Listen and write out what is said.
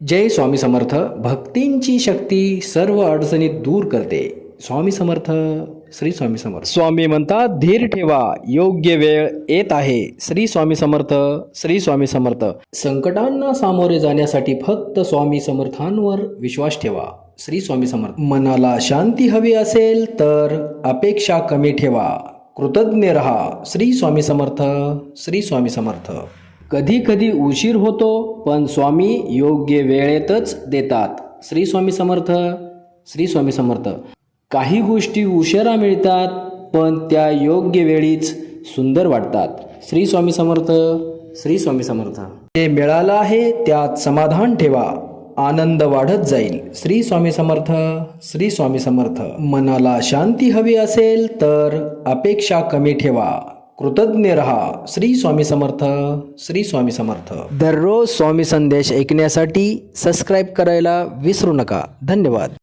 जय स्वामी समर्थ. भक्तींची शक्ती सर्व अडचणी दूर करते. स्वामी समर्थ. श्री स्वामी समर्थ. स्वामी म्हणतात धीर ठेवा, योग्य वेळ येत आहे. श्री स्वामी समर्थ. श्री स्वामी समर्थ. संकटांना सामोरे जाण्यासाठी फक्त स्वामी समर्थांवर विश्वास ठेवा. श्री स्वामी समर्थ. मनाला शांती हवी असेल तर अपेक्षा कमी ठेवा, कृतज्ञ रहा. श्री स्वामी समर्थ. श्री स्वामी समर्थ. कधी कधी उशीर होतो, पण स्वामी योग्य वेळेतच देतात. श्री स्वामी समर्थ. श्री स्वामी समर्थ. काही गोष्टी उशिरा मिळतात, पण त्या योग्य वेळीच सुंदर वाटतात. श्री स्वामी समर्थ. श्री स्वामी समर्थ. जे मिळालं आहे त्यात समाधान ठेवा, आनंद वाढत जाईल. श्री स्वामी समर्थ. श्री स्वामी समर्थ. मनाला शांती हवी असेल तर अपेक्षा कमी ठेवा, कृतज्ञ रहा. श्री स्वामी समर्थ. श्री स्वामी समर्थ. दररोज स्वामी संदेश ऐकण्यासाठी सबस्क्राईब करायला विसरू नका. धन्यवाद.